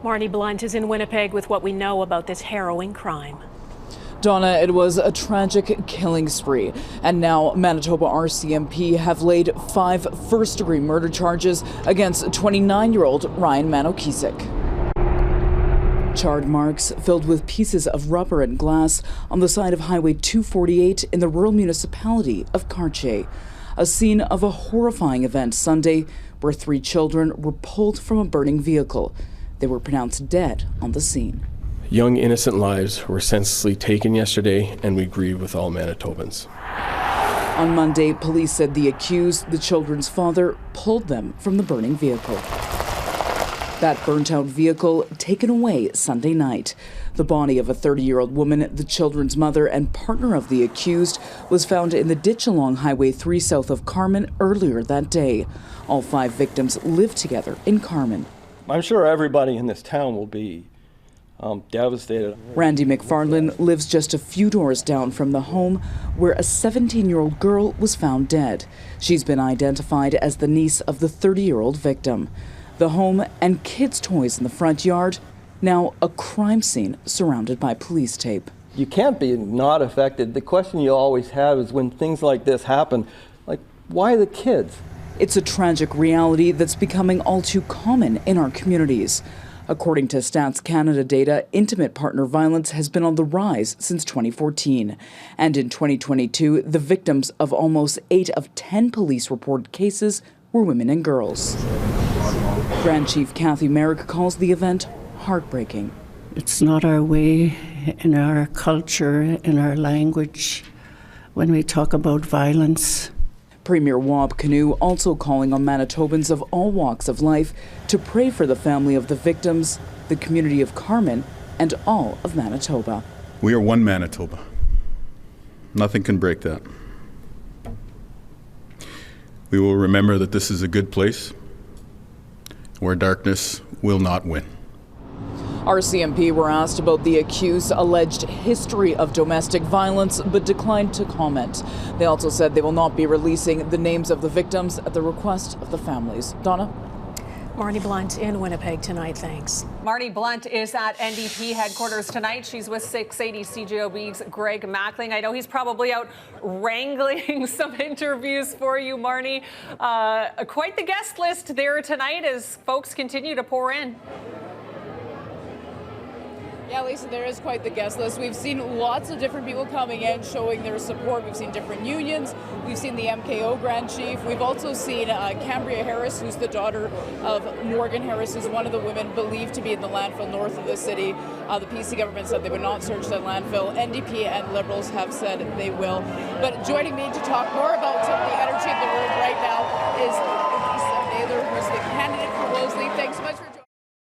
Marnie Blunt is in Winnipeg with what we know about this harrowing crime. Donna, it was a tragic killing spree, and now Manitoba RCMP have laid 5 first-degree murder charges against 29-year-old Ryan Manokisic. Charred marks filled with pieces of rubber and glass on the side of Highway 248 in the rural municipality of Cartier. A scene of a horrifying event Sunday where 3 children were pulled from a burning vehicle. They were pronounced dead on the scene. Young innocent lives were senselessly taken yesterday, and we grieve with all Manitobans. On Monday, police said the accused, the children's father, pulled them from the burning vehicle. That burnt-out vehicle taken away Sunday night. The body of a 30-year-old woman, the children's mother and partner of the accused, was found in the ditch along Highway 3 south of Carman earlier that day. All 5 victims lived together in Carman. I'm sure everybody in this town will be devastated. Randy McFarland lives just a few doors down from the home where a 17-year-old girl was found dead. She's been identified as the niece of the 30-year-old victim. The home and kids' toys in the front yard, now a crime scene surrounded by police tape. You can't be not affected. The question you always have is when things like this happen, like, why the kids? It's a tragic reality that's becoming all too common in our communities. According to Stats Canada data, intimate partner violence has been on the rise since 2014. And in 2022, the victims of almost 8 of 10 police-reported cases were women and girls. Grand Chief Kathy Merrick calls the event heartbreaking. It's not our way, in our culture, in our language, when we talk about violence. Premier Wab Kinew also calling on Manitobans of all walks of life to pray for the family of the victims, the community of Carman, and all of Manitoba. We are one Manitoba. Nothing can break that. We will remember that this is a good place where darkness will not win. RCMP were asked about the accused's alleged history of domestic violence, but declined to comment. They also said they will not be releasing the names of the victims at the request of the families. Donna? Marnie Blunt in Winnipeg tonight, thanks. Marnie Blunt is at NDP headquarters tonight. She's with 680 CJOB's Greg Mackling. I know he's probably out wrangling some interviews for you, Marnie. Quite the guest list there tonight as folks continue to pour in. Yeah, Lisa, there is quite the guest list. We've seen lots of different people coming in showing their support. We've seen different unions. We've seen the MKO Grand Chief. We've also seen Cambria Harris, who's the daughter of Morgan Harris, who's one of the women believed to be in the landfill north of the city. The PC government said they would not search that landfill. NDP and Liberals have said they will. But joining me to talk more about some of the energy in the room right now is Lisa Naylor, who's the candidate for Wellesley. Thanks so much for joining.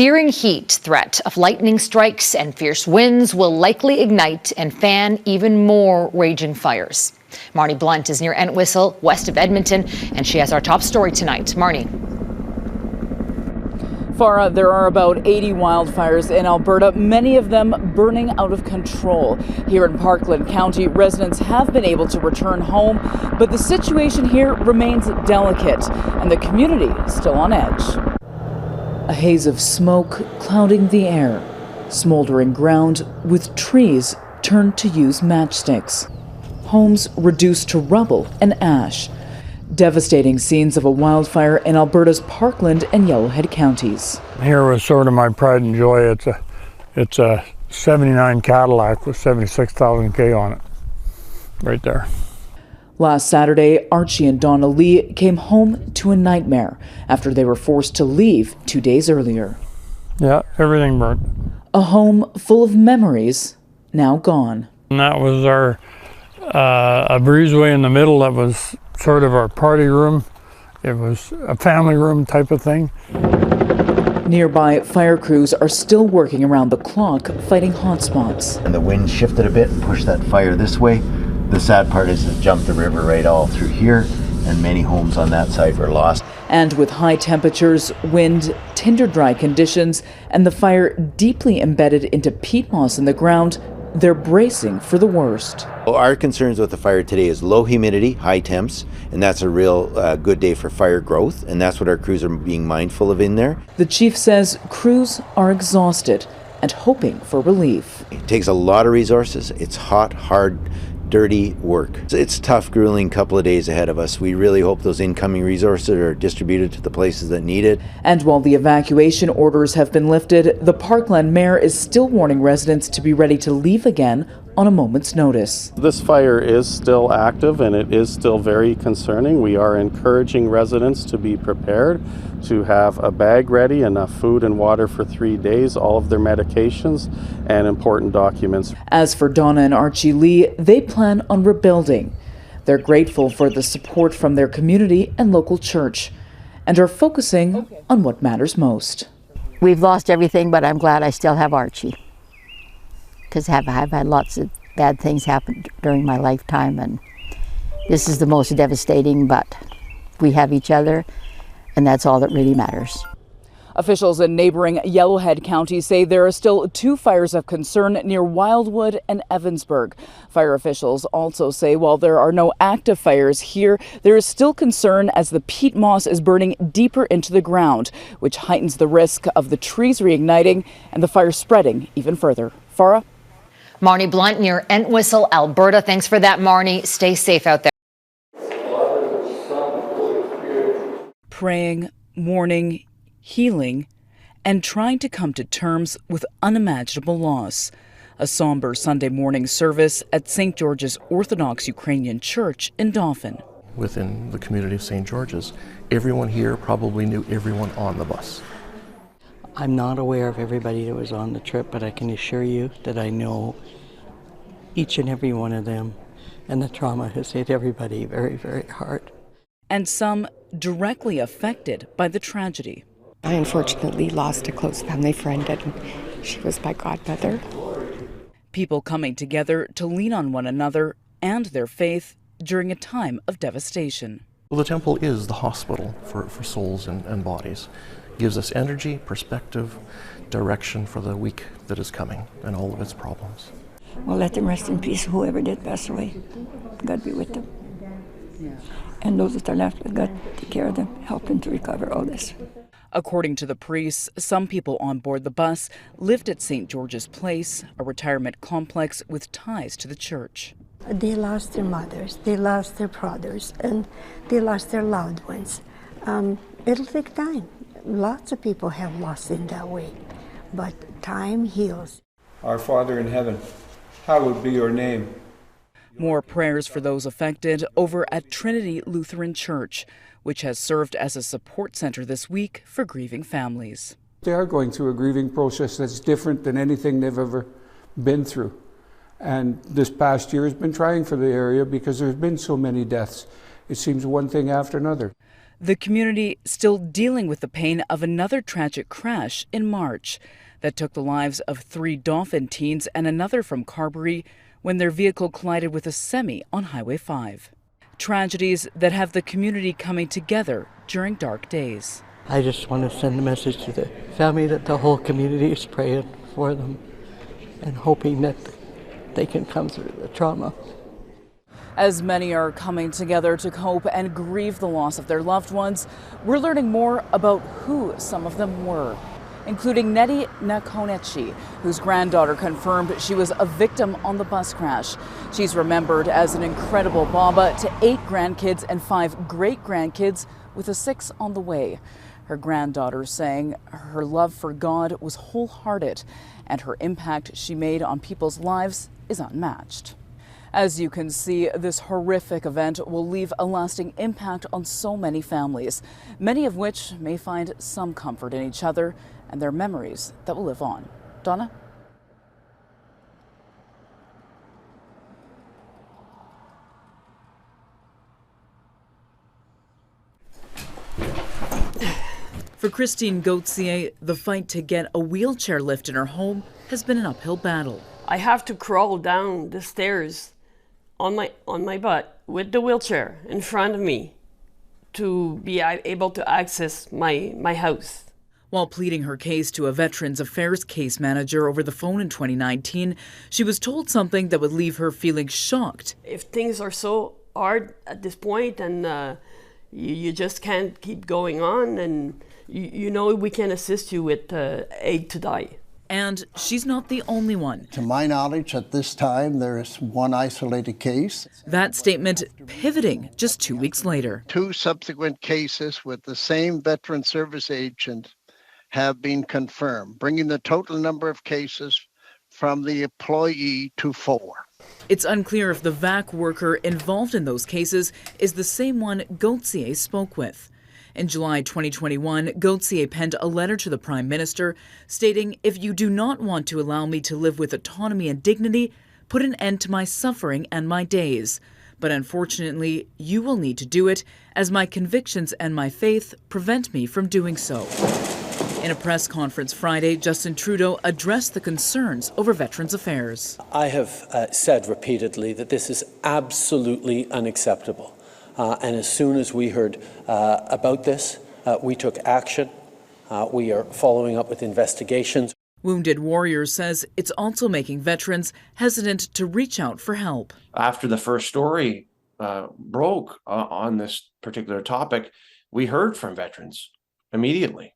Searing heat, threat of lightning strikes and fierce winds will likely ignite and fan even more raging fires. Marnie Blunt is near Entwistle, west of Edmonton, and she has our top story tonight. Marnie. Farah, there are about 80 wildfires in Alberta, many of them burning out of control. Here in Parkland County, residents have been able to return home, but the situation here remains delicate, and the community is still on edge. A haze of smoke clouding the air, smoldering ground with trees turned to use matchsticks. Homes reduced to rubble and ash. Devastating scenes of a wildfire in Alberta's Parkland and Yellowhead counties. Here was sort of my pride and joy. It's a 79 Cadillac with 76,000 K on it, right there. Last Saturday, Archie and Donna Lee came home to a nightmare after they were forced to leave 2 days earlier. Yeah, everything burnt. A home full of memories, now gone. And that was our a breezeway in the middle that was sort of our party room. It was a family room type of thing. Nearby, fire crews are still working around the clock fighting hot spots. And the wind shifted a bit and pushed that fire this way. The sad part is it jumped the river right all through here, and many homes on that side were lost. And with high temperatures, wind, tinder dry conditions, and the fire deeply embedded into peat moss in the ground, they're bracing for the worst. Well, our concerns with the fire today is low humidity, high temps, and that's a real good day for fire growth, and that's what our crews are being mindful of in there. The chief says crews are exhausted and hoping for relief. It takes a lot of resources. It's hot, hard, dirty work. It's a tough, grueling couple of days ahead of us. We really hope those incoming resources are distributed to the places that need it. And while the evacuation orders have been lifted, the Parkland mayor is still warning residents to be ready to leave again on a moment's notice. This fire is still active and it is still very concerning. We are encouraging residents to be prepared, to have a bag ready, enough food and water for 3 days, all of their medications and important documents. As for Donna and Archie Lee, they plan on rebuilding. They're grateful for the support from their community and local church and are focusing on what matters most. We've lost everything, but I'm glad I still have Archie, because I've had lots of bad things happen during my lifetime, and this is the most devastating, but we have each other, and that's all that really matters. Officials in neighboring Yellowhead County say there are still 2 fires of concern near Wildwood and Evansburg. Fire officials also say while there are no active fires here, there is still concern as the peat moss is burning deeper into the ground, which heightens the risk of the trees reigniting and the fire spreading even further. Farah? Marnie Blunt near Entwistle, Alberta. Thanks for that, Marnie. Stay safe out there. Praying, mourning, healing, and trying to come to terms with unimaginable loss. A somber Sunday morning service at St. George's Orthodox Ukrainian Church in Dauphin. Within the community of St. George's, everyone here probably knew everyone on the bus. I'm not aware of everybody that was on the trip, but I can assure you that I know each and every one of them, and the trauma has hit everybody very, very hard. And some directly affected by the tragedy. I unfortunately lost a close family friend, and she was my godmother. People coming together to lean on one another and their faith during a time of devastation. Well, the temple is the hospital for souls and bodies. Gives us energy, perspective, direction for the week that is coming and all of its problems. Well, let them rest in peace, whoever did pass away. God be with them. Yeah. And those that are left, God take care of them, help them to recover all this. According to the priests, some people on board the bus lived at St. George's Place, a retirement complex with ties to the church. They lost their mothers, they lost their brothers, and they lost their loved ones. It'll take time. Lots of people have lost in that way, but time heals. Our Father in heaven, hallowed be your name. More prayers for those affected over at Trinity Lutheran Church, which has served as a support center this week for grieving families. They are going through a grieving process that's different than anything they've ever been through. And this past year has been trying for the area because there's been so many deaths. It seems one thing after another. The community still dealing with the pain of another tragic crash in March that took the lives of 3 Dauphin teens and another from Carberry when their vehicle collided with a semi on Highway 5. Tragedies that have the community coming together during dark days. I just want to send a message to the family that the whole community is praying for them and hoping that they can come through the trauma. As many are coming together to cope and grieve the loss of their loved ones, we're learning more about who some of them were, including Nettie Nakoneci, whose granddaughter confirmed she was a victim on the bus crash. She's remembered as an incredible Baba to 8 grandkids and 5 great-grandkids, with a 6th on the way. Her granddaughter saying her love for God was wholehearted, and her impact she made on people's lives is unmatched. As you can see, this horrific event will leave a lasting impact on so many families, many of which may find some comfort in each other and their memories that will live on. Donna? For Christine Gauthier, the fight to get a wheelchair lift in her home has been an uphill battle. I have to crawl down the stairs on my butt with the wheelchair in front of me to be able to access my house. While pleading her case to a Veterans Affairs case manager over the phone in 2019, she was told something that would leave her feeling shocked. If things are so hard at this point and you just can't keep going on, and you know we can assist you with aid to die. And she's not the only one. To my knowledge, at this time, there is one isolated case. That statement pivoting just 2 weeks later. 2 subsequent cases with the same veteran service agent have been confirmed, bringing the total number of cases from the employee to 4. It's unclear if the VAC worker involved in those cases is the same one Gauthier spoke with. In July 2021, Gauthier penned a letter to the Prime Minister stating, "If you do not want to allow me to live with autonomy and dignity, put an end to my suffering and my days. But unfortunately, you will need to do it, as my convictions and my faith prevent me from doing so." In a press conference Friday, Justin Trudeau addressed the concerns over Veterans Affairs. I have said repeatedly that this is absolutely unacceptable. And as soon as we heard about this, we took action. We are following up with investigations. Wounded Warrior says it's also making veterans hesitant to reach out for help. After the first story broke on this particular topic, we heard from veterans immediately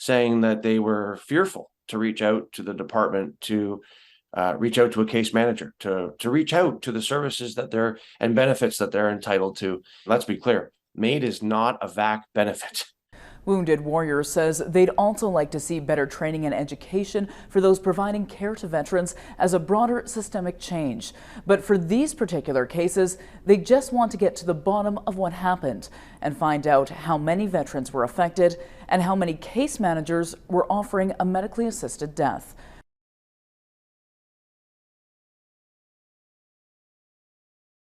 saying that they were fearful to reach out to the department, to reach out to a case manager, to reach out to the services that they're and benefits that they're entitled to. Let's be clear, MAID is not a VAC benefit. Wounded Warrior says they'd also like to see better training and education for those providing care to veterans as a broader systemic change. But for these particular cases, they just want to get to the bottom of what happened and find out how many veterans were affected and how many case managers were offering a medically assisted death.